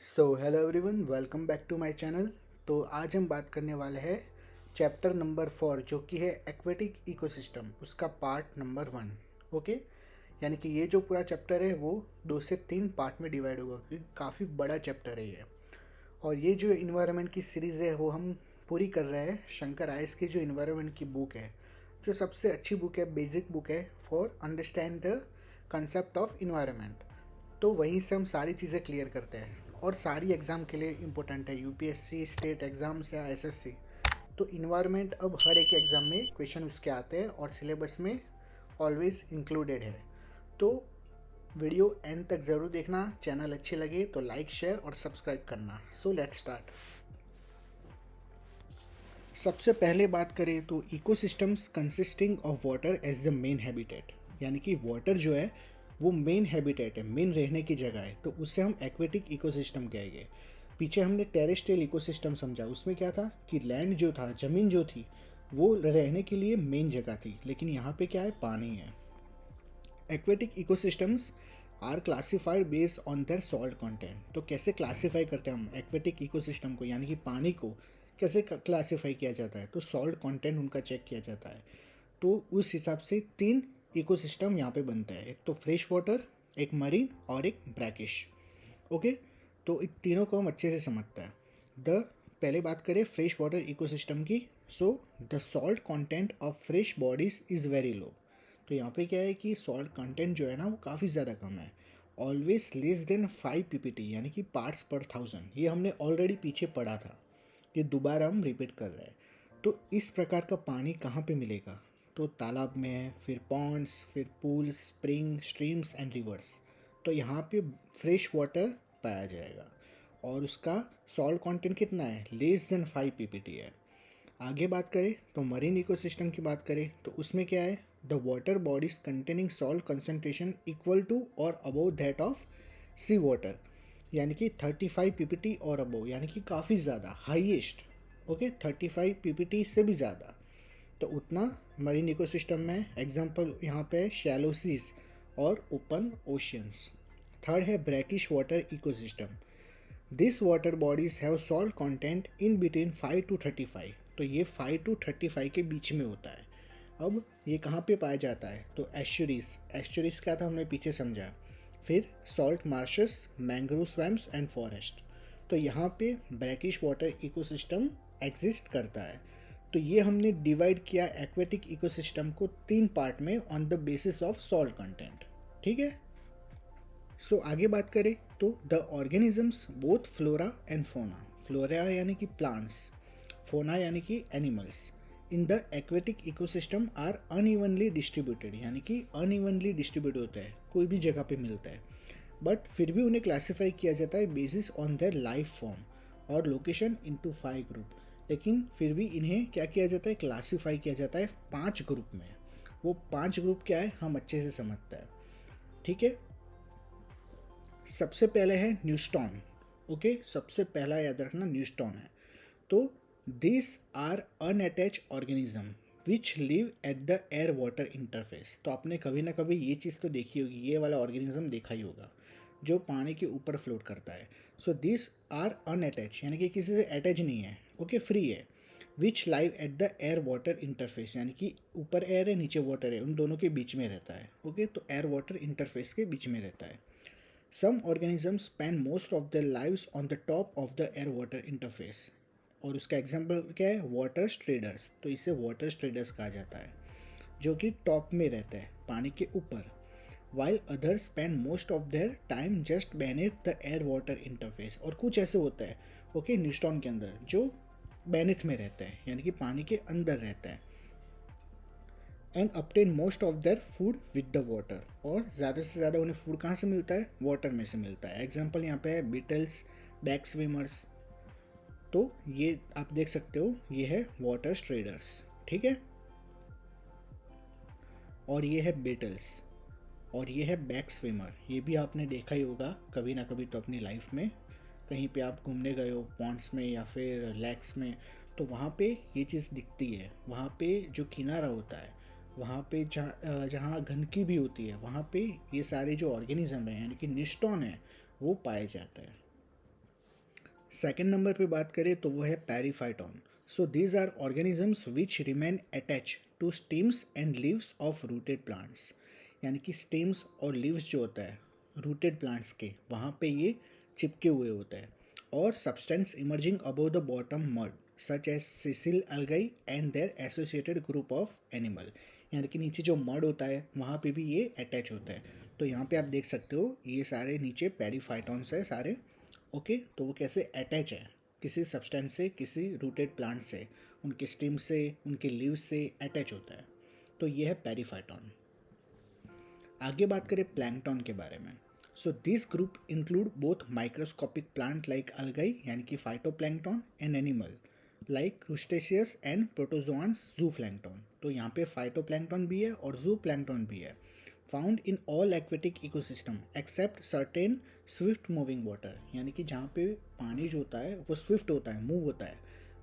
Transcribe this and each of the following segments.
Hello everyone, welcome back to my channel. तो आज हम बात करने वाले हैं चैप्टर नंबर 4 जो कि है एक्वेटिक इकोसिस्टम, उसका पार्ट नंबर 1। ओके, यानी कि ये जो पूरा चैप्टर है वो 2 से 3 पार्ट में डिवाइड होगा क्योंकि काफ़ी बड़ा चैप्टर है ये। और ये जो इन्वायरमेंट की सीरीज़ है वो हम पूरी कर रहे हैं शंकर आयस की जो इन्वायरमेंट की बुक है, जो सबसे अच्छी बुक है, बेसिक बुक है for understand the concept of environment. तो वहीं से हम सारी चीज़ें क्लियर करते हैं और सारी एग्ज़ाम के लिए इम्पोर्टेंट है, यूपीएससी, स्टेट एग्ज़ाम्स या एसएससी। तो इन्वायरमेंट अब हर एक एग्ज़ाम में क्वेश्चन उसके आते हैं और सिलेबस में ऑलवेज इंक्लूडेड है। तो वीडियो एंड तक ज़रूर देखना। चैनल अच्छे लगे तो लाइक, शेयर और सब्सक्राइब करना। So let's start. सबसे पहले बात करें तो ecosystems consisting of water as the main habitat, यानी कि वाटर जो है वो मेन हैबिटेट है, मेन रहने की जगह है, तो उससे हम एक्वेटिक इकोसिस्टम कहेंगे। पीछे हमने टेरेस्ट्रियल इकोसिस्टम समझा, उसमें क्या था कि लैंड जो था, ज़मीन जो थी वो रहने के लिए मेन जगह थी, लेकिन यहाँ पे क्या है, पानी है। Aquatic ecosystems are classified based on their salt content. तो कैसे क्लासीफाई करते हैं हम एक्वेटिक इकोसिस्टम को, यानी कि पानी को कैसे क्लासीफाई किया जाता है, तो सॉल्ट कंटेंट उनका चेक किया जाता है। तो उस हिसाब से 3 इकोसिस्टम यहाँ पे बनता है, एक तो फ्रेश वाटर, एक मरीन और एक ब्रैकिश। ओके, तो इन तीनों को हम अच्छे से समझते हैं। द पहले बात करें फ्रेश वाटर इकोसिस्टम की। So the salt content of fresh bodies is very low. तो यहाँ पे क्या है कि सॉल्ट कंटेंट जो है ना वो काफ़ी ज़्यादा कम है, ऑलवेज लेस देन 5 पीपीटी, यानी कि पार्ट्स पर थाउजेंड। ये हमने ऑलरेडी पीछे पढ़ा था, ये दोबारा हम रिपीट कर रहे हैं। तो इस प्रकार का पानी कहाँ पे मिलेगा, तो तालाब में है, फिर पॉन्ड्स, फिर pools, spring, streams and reverse. तो यहाँ पे फ्रेश वाटर पाया जाएगा और उसका सॉल्ट कंटेंट कितना है, लेस देन 5 पीपीटी है। आगे बात करें तो मरीन इकोसिस्टम की बात करें तो उसमें क्या है, the water bodies containing salt concentration equal to और above that of sea water, यानी कि 35 पीपीटी और अबव, यानी कि काफ़ी ज़्यादा, हाईएस्ट। ओके, 35 पीपीटी से भी ज़्यादा, तो उतना मरीन इकोसिस्टम में। एग्जांपल यहाँ पे शैलो सीज और ओपन ओशियंस। थर्ड है brackish water ecosystem. This water bodies have salt content in between 5 to 35। तो ये 5 to 35 के बीच में होता है। अब ये कहाँ पे पाया जाता है, तो एस्चुरीज। एस्चुरीज क्या था हमने पीछे समझा। फिर salt marches, mangrove swamps and forest. तो यहाँ पे ब्रैकिश वाटर इकोसिस्टम एग्जिस्ट करता है। तो ये हमने डिवाइड किया एक्वेटिक इकोसिस्टम को 3 पार्ट में on the basis of salt content. ठीक है। सो आगे बात करें तो the organisms both flora and fauna. Flora यानी कि प्लांट्स, फोना यानी कि animals, in the aquatic ecosystem are unevenly distributed, यानी कि अनइवनली डिस्ट्रीब्यूट होता है, कोई भी जगह पे मिलता है, बट फिर भी उन्हें क्लासीफाई किया जाता है basis on their life form और लोकेशन इनटू 5 ग्रुप। लेकिन फिर भी इन्हें क्या किया जाता है, क्लासीफाई किया जाता है 5 ग्रुप में। वो 5 ग्रुप क्या है हम अच्छे से समझते हैं। ठीक है, सबसे पहले है न्यूस्टॉन। ओके, सबसे पहला याद रखना न्यूस्टॉन है। तो this are unattached organism which live at the air water interface. तो आपने कभी ना कभी ये चीज़ तो देखी होगी, ये वाला ऑर्गेनिज्म देखा ही होगा जो पानी के ऊपर फ्लोट करता है। सो दिस आर अनअटैच, यानी कि किसी से अटैच नहीं है, ओके, फ्री है। Which live at the air water interface, यानी कि ऊपर एयर है नीचे वाटर है, उन दोनों के बीच में रहता है। ओके, तो एयर वाटर इंटरफेस के बीच में रहता है। Some organisms spend most of their lives on the top of the air water interface। और उसका एग्जाम्पल क्या है, वाटर स्ट्रेडर्स। तो इसे वाटर स्ट्रेडर्स कहा जाता है, जो कि टॉप में रहता है पानी के ऊपर। While other spend most of their time just beneath the air water interface. और कुछ ऐसे होता है ओके न्यूस्टॉन के अंदर जो बेनेथ में रहता है, यानी कि पानी के अंदर रहता है। And obtain most of their food with the water. और ज़्यादा से ज़्यादा उन्हें फूड कहाँ से मिलता है, वाटर में से मिलता है। एग्जाम्पल यहाँ पे है बीटल्स, बैक स्विमर्स। तो ये आप देख सकते हो, ये है वाटर स्ट्रेडर्स। ठीक है, और ये है बीटल्स और ये है बैक स्विमर। ये भी आपने देखा ही होगा कभी ना कभी तो अपनी लाइफ में, कहीं पे आप घूमने गए हो पॉन्ड्स में या फिर लेक्स में, तो वहाँ पे ये चीज़ दिखती है। वहाँ पे जो किनारा होता है, वहाँ पे जहाँ जहाँ गंदगी भी होती है, वहाँ पे ये सारे जो ऑर्गेनिज्म हैं यानी कि निस्टॉन है वो पाए जाते हैं। सेकेंड नंबर पे बात करें तो वो है periphyton. So these are organisms which remain attach to stems and leaves of rooted plants. यानी कि स्टेम्स और लीव्स जो होता है रूटेड प्लांट्स के, वहाँ पे ये चिपके हुए होते हैं. और substance emerging above the bottom mud such as sessile algae and their associated group of animal. यानी कि नीचे जो मड होता है वहाँ पे भी ये अटैच होता है. तो यहाँ पे आप देख सकते हो ये सारे नीचे पेरीफाइटॉन्स है सारे. ओके, तो वो कैसे अटैच है किसी सब्सटेंस से, किसी रूटेड प्लांट से, उनके स्टेम से, उनके लीव्स से अटैच होता है. तो ये है पेरीफाइटॉन. आगे बात करें प्लैंकटन के बारे में. So this group include both microscopic plant like algae यानी कि phytoplankton and animal like crustaceans and protozoans zooplankton. तो यहाँ पे फाइटोप्लैंक्टन भी है और जूप्लैंक्टन भी है. Found in all aquatic ecosystem except certain swift moving water. यानी कि जहाँ पे पानी जो होता है वो स्विफ्ट होता है, मूव होता है,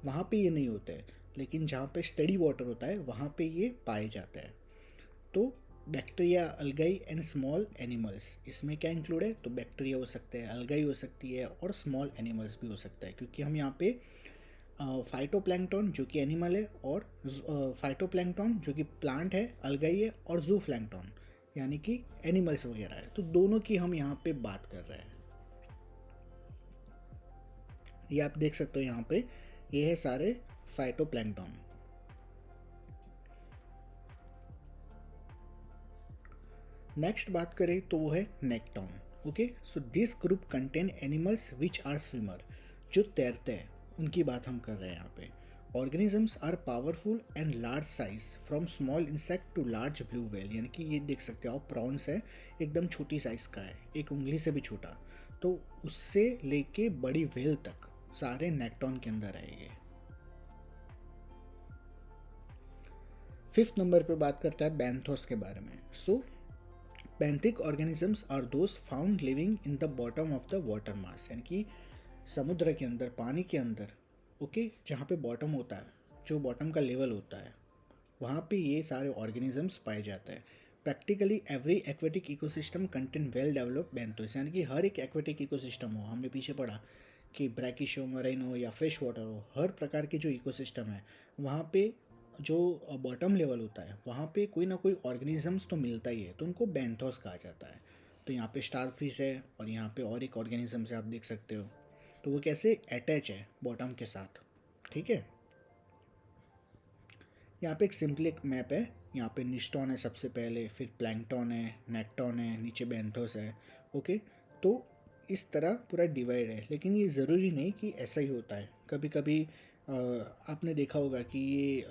वहाँ पे ये नहीं होता है. लेकिन जहाँ पे स्टेडी वाटर होता है वहाँ पे ये पाए जाते हैं. तो बैक्टीरिया, अलगाई एंड स्मॉल एनिमल्स इसमें क्या इंक्लूड है? तो बैक्टीरिया हो सकते हैं, अलगाई हो सकती है और स्मॉल एनिमल्स भी हो सकता है. क्योंकि हम यहाँ पे फाइटोप्लैंक्टन जो कि एनिमल है और फाइटोप्लैंक्टन जो कि प्लांट है, अलगाई है, और जूप्लैंक्टन यानी कि एनिमल्स वगैरह है. तो दोनों की हम यहाँ पे बात कर रहे हैं. ये आप देख सकते हो यहाँ पे, ये है सारे फाइटोप्लैंक्टन. नेक्स्ट बात करें तो वो है nekton. Okay, so this group contain animals which are swimmer, जो तैरते हैं उनकी बात हम कर रहे हैं यहाँ पे. Organisms are powerful and large size from small insect to large blue whale. यानी कि ये देख सकते हो आप, प्रॉन्स है एकदम छोटी साइज का है, एक उंगली से भी छोटा. तो उससे लेके बड़ी व्हेल तक सारे नेक्टॉन के अंदर आएंगे. फिफ्थ नंबर पे बात करता है बैंथोस के बारे में. सो benthic organisms are those found living in the bottom of the water mass. यानी कि समुद्र के अंदर, पानी के अंदर, ओके, जहाँ पे बॉटम होता है, जो बॉटम का लेवल होता है, वहाँ पे ये सारे ऑर्गेनिजम्स पाए जाते हैं. Practically every aquatic ecosystem contain well developed benthos. यानी कि हर एक एक्वेटिक इकोसिस्टम हो, हमने पीछे पढ़ा कि ब्रैकिश हो, मरीन हो या फ्रेश वाटर हो, हर प्रकार के जो इकोसिस्टम है वहाँ पे जो बॉटम लेवल होता है वहाँ पे कोई ना कोई ऑर्गेनिजम्स तो मिलता ही है. तो उनको बेंथोस कहा जाता है. तो यहाँ पे स्टार फिश है और यहाँ पे और एक ऑर्गेनिजम्स है, आप देख सकते हो. तो वो कैसे अटैच है बॉटम के साथ. ठीक है, यहाँ पे एक सिंपल एक मैप है. यहाँ पे निस्टॉन है सबसे पहले, फिर प्लैंकटन है, नेक्टॉन है, नीचे बेंथोस है. ओके, तो इस तरह पूरा डिवाइड है. लेकिन ये ज़रूरी नहीं कि ऐसा ही होता है. कभी कभी आपने देखा होगा कि ये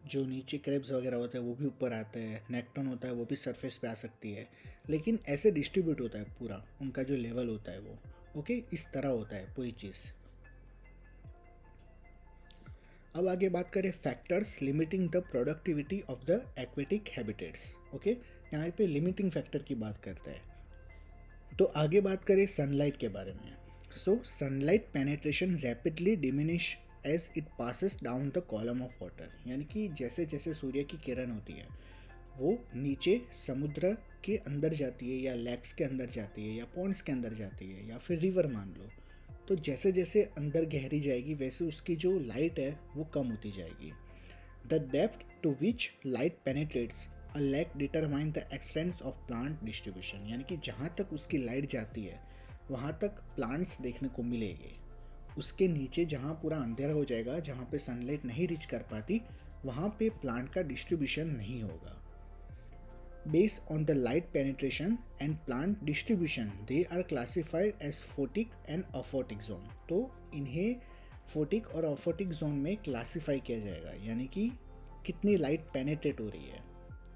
जो नीचे क्रेब्स वगैरह होते हैं वो भी ऊपर आते हैं, नेक्टॉन होता है वो भी सरफेस पे आ सकती है. लेकिन ऐसे डिस्ट्रीब्यूट होता है पूरा, उनका जो लेवल होता है वो. ओके, इस तरह होता है पूरी चीज़. अब आगे बात करें factors limiting the productivity of the aquatic habitats. Okay, यहाँ पे लिमिटिंग फैक्टर की बात करते हैं. तो आगे बात करें सनलाइट के बारे में. So sunlight penetration rapidly diminish as it passes down the column of water. यानी कि जैसे जैसे सूर्य की किरण होती है वो नीचे समुद्र के अंदर जाती है, या लेक्स के अंदर जाती है, या पॉन्ड्स के अंदर जाती है, या फिर रिवर मान लो. तो जैसे जैसे अंदर गहरी जाएगी वैसे उसकी जो लाइट है वो कम होती जाएगी. The depth to which light penetrates a lake determine the extents of plant distribution. यानी कि जहाँ तक उसकी लाइट जाती है वहाँ तक प्लांट्स देखने को मिलेंगे. उसके नीचे जहाँ पूरा अंधेरा हो जाएगा, जहाँ पे सनलाइट नहीं रीच कर पाती, वहाँ पे प्लांट का डिस्ट्रीब्यूशन नहीं होगा. Based on the light penetration and plant distribution, they are classified as photic and aphotic zone. तो इन्हें फोटिक और अफोटिक जोन में क्लासीफाई किया जाएगा. यानी कि कितनी लाइट पेनेट्रेट हो रही है,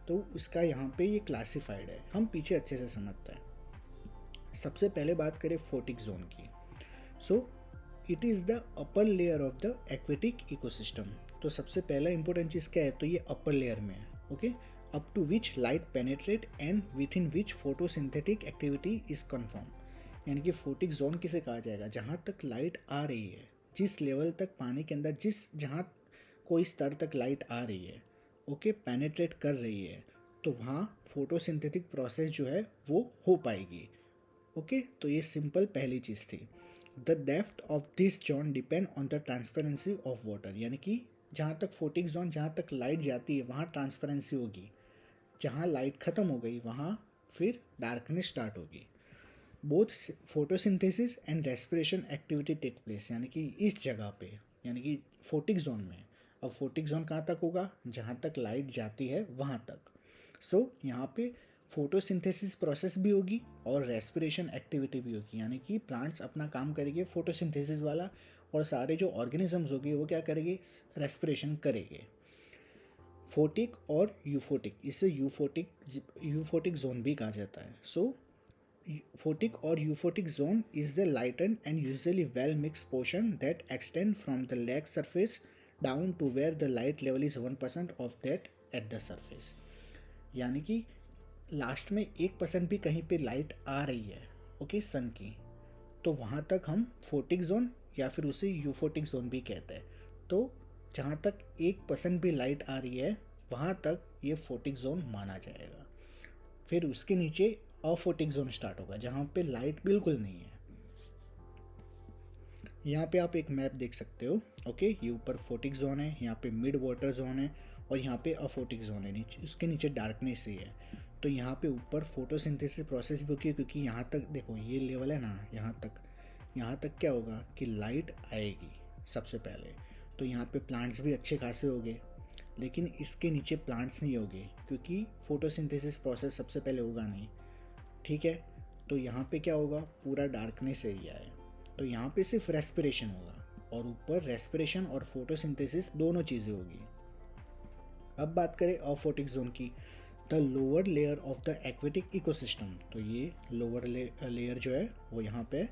तो इसका यहाँ पे ये क्लासीफाइड है. हम पीछे अच्छे से समझते हैं. सबसे पहले बात करें फोटिक जोन की. So it is the upper layer of the aquatic ecosystem. तो सबसे पहला इंपॉर्टेंट चीज़ क्या है? तो ये अपर लेयर में है. Okay, up to which light penetrate and within which photosynthetic activity is confirmed. यानी कि फोटिक जोन किसे कहा जाएगा? जहाँ तक लाइट आ रही है, जिस लेवल तक पानी के अंदर, जहाँ कोई स्तर तक लाइट आ रही है, ओके, पेनेट्रेट कर रही है, तो वहाँ फोटोसिंथेटिक प्रोसेस जो है वो हो पाएगी. ओके, तो ये सिंपल पहली चीज़ थी. The depth of this zone depend on the transparency of water, यानी कि जहाँ तक फोटिक जोन, जहाँ तक लाइट जाती है वहाँ ट्रांसपेरेंसी होगी, जहाँ लाइट ख़त्म हो गई वहाँ फिर डार्कनेस स्टार्ट होगी। Both photosynthesis and respiration activity take place, यानी कि इस जगह पे, यानी कि फोटिक जोन में। अब फोटिक जोन कहाँ तक होगा, जहाँ तक लाइट जाती है वहाँ तक। सो यहाँ पे फोटोसिंथेसिस प्रोसेस भी होगी और रेस्पिरेशन एक्टिविटी भी होगी, यानी कि प्लांट्स अपना काम करेंगे फोटोसिंथेसिस वाला, और सारे जो ऑर्गेनिजम्स होंगे वो क्या करेंगे, रेस्पिरेशन करेंगे। फोटिक और यूफोटिक, इसे यूफोटिक जोन भी कहा जाता है। सो photic or euphotic zone is the lightened and usually well mixed portion that extend from the leg surface down to where the light level is 1% of that at the surface, यानी कि last में 1% भी कहीं पे light आ रही है okay सन की, तो वहाँ तक हम फोटिक जोन या फिर उसे यूफोटिक जोन भी कहते हैं। तो जहाँ तक 1% भी लाइट आ रही है वहाँ तक ये फोटिक जोन माना जाएगा। फिर उसके नीचे अफोटिक जोन स्टार्ट होगा जहाँ पे लाइट बिल्कुल नहीं है। यहाँ पे आप एक मैप देख सकते हो ओके, ये ऊपर फोटिक जोन है, यहाँ पे मिड वाटर जोन है और यहाँ पे अफोटिक जोन है, नीचे उसके नीचे डार्कनेस ही है। तो यहाँ पे ऊपर फोटोसिंथेसिस प्रोसेस भी होगी, क्योंकि यहाँ तक देखो ये लेवल है ना, यहाँ तक क्या होगा कि लाइट आएगी सबसे पहले, तो यहाँ पे प्लांट्स भी अच्छे खासे होंगे, लेकिन इसके नीचे प्लांट्स नहीं होंगे क्योंकि फोटोसिंथेसिस प्रोसेस सबसे पहले होगा नहीं, ठीक है। तो यहाँ पे क्या होगा, पूरा डार्कनेस एरिया है, तो यहाँ पे सिर्फ रेस्पिरेशन होगा और ऊपर रेस्पिरेशन और फोटोसिंथेसिस दोनों चीज़ें होगी। अब बात करें अफोटिक जोन की, the lower layer of the aquatic ecosystem, तो ये लोअर लेयर जो है वो यहाँ पे,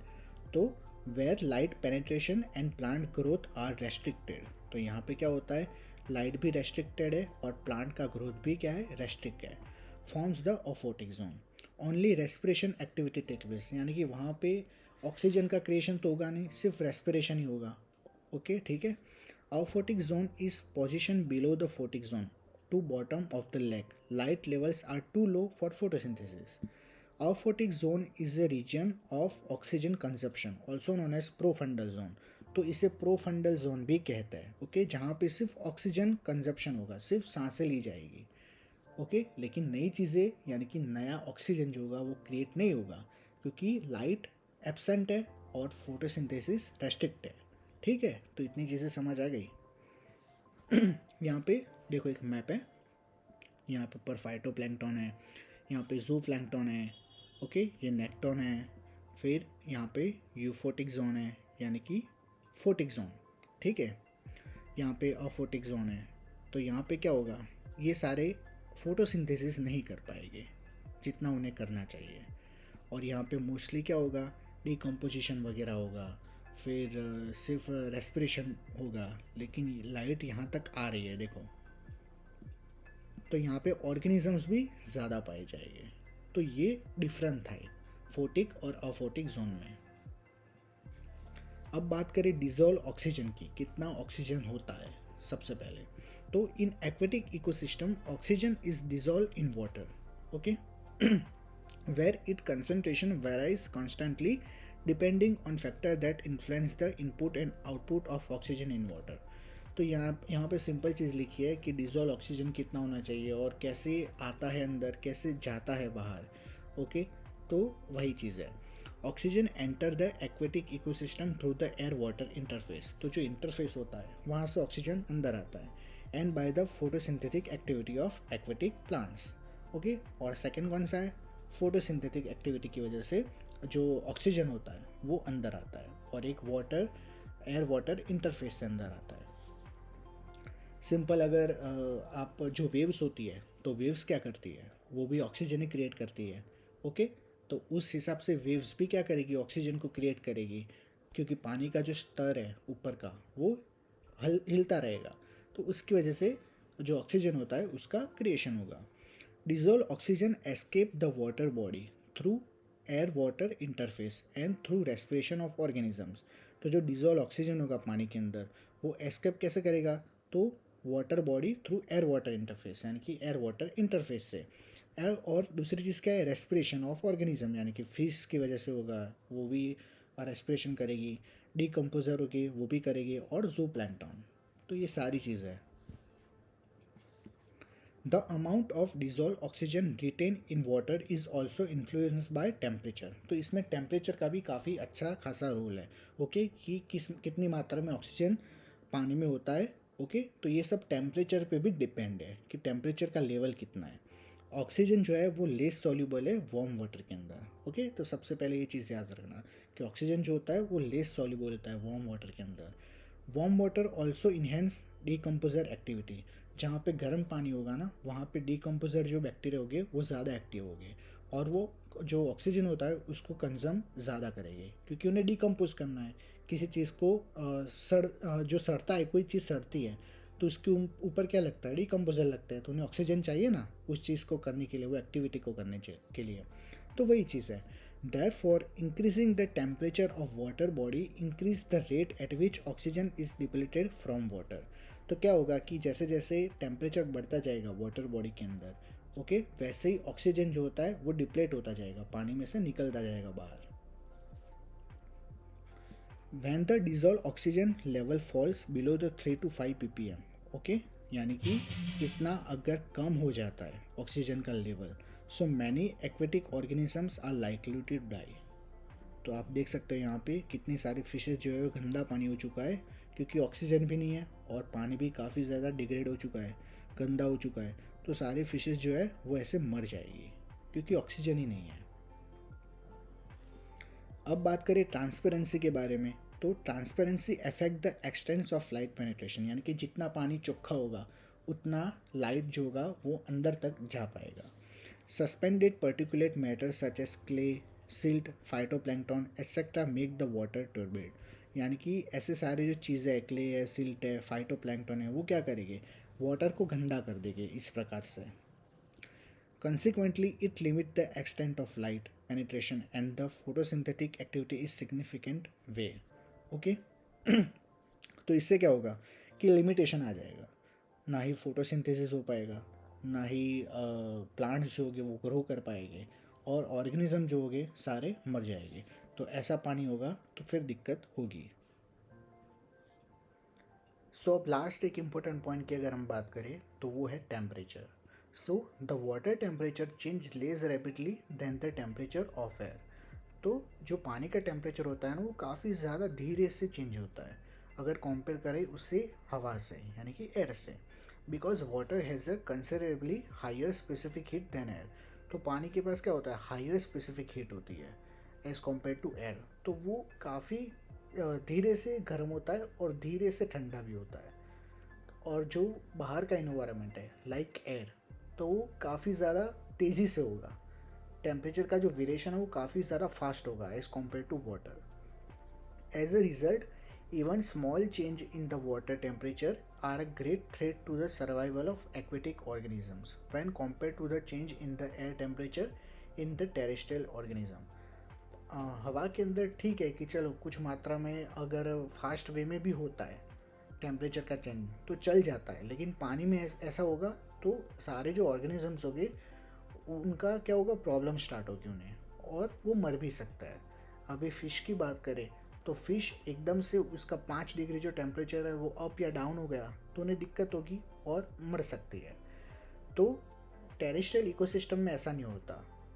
तो where light penetration and plant growth are restricted, तो यहाँ पे क्या होता है, लाइट भी रेस्ट्रिक्टेड है और प्लांट का ग्रोथ भी क्या है, रेस्ट्रिक्ट है, forms the aphotic zone. Only respiration activity take place, यानी कि वहाँ पे ऑक्सीजन का क्रिएशन तो होगा नहीं, सिर्फ रेस्पिरेशन ही होगा ओके, ठीक है। Aphotic zone is position below the photic zone to bottom of the leg. Light levels are too low for photosynthesis. Apophotic zone is a region of oxygen consumption, also known as profundal zone. तो इसे profundal zone भी कहते हैं okay, जहाँ पे सिर्फ oxygen consumption होगा, सिर्फ सांसें ली जाएगी ओके, लेकिन नई चीज़ें यानी कि नया ऑक्सीजन जो होगा वो क्रिएट नहीं होगा क्योंकि लाइट एब्सेंट है और फोटोसिंथेसिस रेस्ट्रिक्ट है, ठीक है। तो इतनी चीज़ें समझ आ गई। यहाँ पे देखो एक मैप है, यहाँ पे ऊपर फाइटोप्लैंक्टन है, यहाँ पे ज़ूप्लैंक्टन है ओके, ये नेक्टॉन है, फिर यहाँ पे यूफोटिक जोन है यानी कि फोटिक जोन, ठीक है। यहाँ पे अफोटिक जोन है, तो यहाँ पे क्या होगा, ये सारे फोटोसिंथेसिस नहीं कर पाएंगे जितना उन्हें करना चाहिए, और यहाँ पे मोस्टली क्या होगा, डिकम्पोजिशन वगैरह होगा, फिर सिर्फ रेस्पिरेशन होगा, लेकिन लाइट यहाँ तक आ रही है देखो, तो यहाँ पे ऑर्गेनिजम्स भी ज़्यादा पाए जाएंगे। तो ये डिफरेंट था फोटिक और अफोटिक जोन में। अब बात करें डिजोल्व ऑक्सीजन की, कितना ऑक्सीजन होता है। सबसे पहले तो in aquatic ecosystem oxygen is dissolve in water okay, where its concentration varies constantly depending on factor that influence the input and output of oxygen in water। तो यहाँ पे सिंपल चीज़ लिखी है कि डिजोल्व ऑक्सीजन कितना होना चाहिए और कैसे आता है अंदर, कैसे जाता है बाहर ओके, तो वही चीज़ है। Oxygen enter the aquatic ecosystem through the air water interface, तो जो इंटरफेस होता है वहाँ से ऑक्सीजन अंदर आता है, and by the photosynthetic activity of aquatic plants okay. और सेकेंड कौन सा है, फोटोसिंथेटिक एक्टिविटी की वजह से जो ऑक्सीजन होता है वो अंदर आता है, और एक एयर वाटर इंटरफेस से अंदर आता है। सिंपल अगर आप जो वेव्स होती है, तो वेव्स क्या करती है, वो भी ऑक्सीजन ही क्रिएट करती है ओके, तो उस हिसाब से वेव्स भी क्या करेगी, ऑक्सीजन को क्रिएट करेगी, क्योंकि पानी का जो स्तर है ऊपर का वो हिलता रहेगा, तो उसकी वजह से जो ऑक्सीजन होता है उसका क्रिएशन होगा। Dissolve oxygen escape the water body through air water interface and through respiration of organisms, तो जो डिजोल्व ऑक्सीजन होगा पानी के अंदर वो एस्केप कैसे करेगा, तो water body through air water interface, यानी कि एयर वाटर इंटरफेस से। और दूसरी चीज़ क्या है, रेस्पिरेशन ऑफ ऑर्गेनिज्म, यानी कि फिश की वजह से होगा, वो भी रेस्पिरेशन करेगी, डिकम्पोजर होगी वो भी करेगी, और जू प्लैंकटन। तो ये सारी चीज़ें हैं। The amount of dissolve oxygen retain in water is also influenced by temperature. तो इसमें टेम्परेचर का भी काफ़ी अच्छा खासा रोल है। ओके, कि कितनी मात्रा में ऑक्सीजन पानी में होता है। ओके, तो ये सब टेम्परेचर पे भी डिपेंड है कि टेम्परेचर का लेवल कितना है। ऑक्सीजन जो है वो लेस सॉल्यूबल है वार्म वाटर के अंदर। ओके, तो सबसे पहले ये चीज़ याद रखना कि ऑक्सीजन जो होता है वो लेस सॉल्यूबल होता है वार्म वाटर के अंदर। Warm water also enhance decomposer activity. जहाँ पे गर्म पानी होगा ना, वहाँ पे डिकम्पोजर जो बैक्टीरिया होंगे वो ज़्यादा एक्टिव होंगे, और वो जो ऑक्सीजन होता है उसको कंजम ज़्यादा करेंगे, क्योंकि उन्हें डिकम्पोज करना है। किसी चीज़ को जो सड़ता है, कोई चीज़ सड़ती है तो उसके ऊपर क्या लगता है, डिकम्पोजर लगता है, तो उन्हें ऑक्सीजन चाहिए ना उस चीज़ को करने के लिए, वो एक्टिविटी को करने के लिए। तो वही चीज़ है। Therefore, increasing the temperature of water body increase the rate at which oxygen is depleted from water। तो क्या होगा कि जैसे जैसे टेम्परेचर बढ़ता जाएगा वाटर बॉडी के अंदर, ओके, वैसे ही ऑक्सीजन जो होता है वो डिप्लेट होता जाएगा, पानी में से निकलता जाएगा बाहर। When the dissolved oxygen level falls below the 3 to 5 ppm, okay, यानी कि इतना अगर कम हो जाता है ऑक्सीजन का level, so many aquatic organisms are likely to die. तो आप देख सकते हो यहाँ पे कितनी सारी फिशेज जो है वो गंदा पानी हो चुका है, क्योंकि ऑक्सीजन भी नहीं है और पानी भी काफ़ी ज़्यादा डिग्रेड हो चुका है, गंदा हो चुका है। तो सारी फिशेज जो है वो ऐसे मर जाएगी, क्योंकि ऑक्सीजन ही नहीं है। अब बात करें ट्रांसपेरेंसी के बारे में, तो transparency affect the extents of light penetration, यानी कि जितना पानी चोखा होगा उतना लाइट जो होगा वो अंदर तक जा पाएगा। Suspended particulate matter such as clay, silt, phytoplankton etcetera make the water turbid. यानी कि ऐसे सारे जो चीज़ें है, क्ले है, सिल्ट है, फाइटोप्लैंक्टन है, वो क्या करेंगे, वाटर को गंदा कर देंगे इस प्रकार से। Consequently, it limits the extent of light penetration and the photosynthetic activity is significant way। Okay, तो इससे क्या होगा कि लिमिटेशन आ जाएगा, ना ही फोटोसिंथेसिस हो पाएगा, ना ही प्लांट्स जो होंगे वो ग्रो कर पाएंगे, और ऑर्गेनिज्म जो होंगे सारे मर जाएंगे। तो ऐसा पानी होगा तो फिर दिक्कत होगी। सो अब लास्ट एक इम्पोर्टेंट पॉइंट की अगर हम बात करें तो वो है temperature. So the water temperature change less rapidly than the temperature of air. तो जो पानी का टेम्परेचर होता है ना वो काफ़ी ज़्यादा धीरे से चेंज होता है अगर कंपेयर करें उससे हवा से, यानी कि एयर से। Because water has a considerably higher specific heat than air. तो पानी के पास क्या होता है, हायर स्पेसिफिक हीट होती है एज़ कम्पेयर टू एयर। तो वो काफ़ी धीरे से गर्म होता है और धीरे से ठंडा भी होता है। और जो बाहर का इन्वायरमेंट है लाइक एयर, तो वो काफ़ी ज़्यादा तेज़ी से होगा, टेम्परेचर का जो वेरिएशन है वो काफ़ी ज़्यादा फास्ट होगा as compare to water. As a result, even small change in the water temperature are a great threat to the survival of aquatic organisms when compared to the change in the air temperature in the terrestrial organism। हवा के अंदर ठीक है कि चलो कुछ मात्रा में अगर फास्ट वे में भी होता है टेम्परेचर का चेंज तो चल जाता है, लेकिन पानी में ऐसा होगा तो सारे जो ऑर्गेनिजम्स होंगे उनका क्या होगा, प्रॉब्लम स्टार्ट होगी उन्हें, और वो मर भी सकता है। अभी फ़िश की बात करें तो फिश एकदम से उसका 5 डिग्री जो टेम्परेचर है वो अप या डाउन हो गया तो उन्हें दिक्कत होगी और मर सकती है। तो टेरेस्ट्रियल इकोसिस्टम में ऐसा नहीं होता।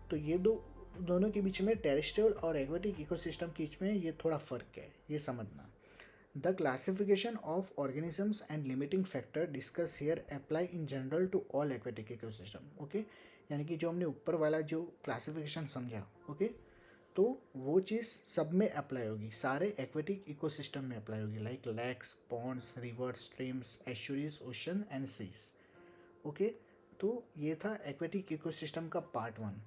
तो ये दोनों के बीच में, टेरेस्ट्रियल और एक्वेटिक इकोसिस्टम के बीच में ये थोड़ा फ़र्क है, ये समझना। The classification of organisms and limiting factor discuss here apply in general to all aquatic ecosystem. Okay, यानी कि जो हमने ऊपर वाला जो क्लासिफिकेशन समझा, ओके, तो वो चीज़ सब में अप्लाई होगी, सारे एक्वेटिक इकोसिस्टम में अप्लाई होगी, like lakes, ponds, river, streams, estuaries, ocean and seas. Okay, तो ये था एक्वेटिक इकोसिस्टम का पार्ट 1।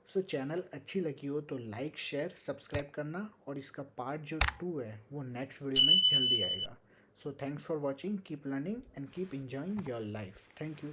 सो चैनल अच्छी लगी हो तो लाइक, शेयर, सब्सक्राइब करना, और इसका पार्ट जो 2 है वो नेक्स्ट वीडियो में जल्दी आएगा। So thanks for watching, keep learning and keep enjoying your life. Thank you.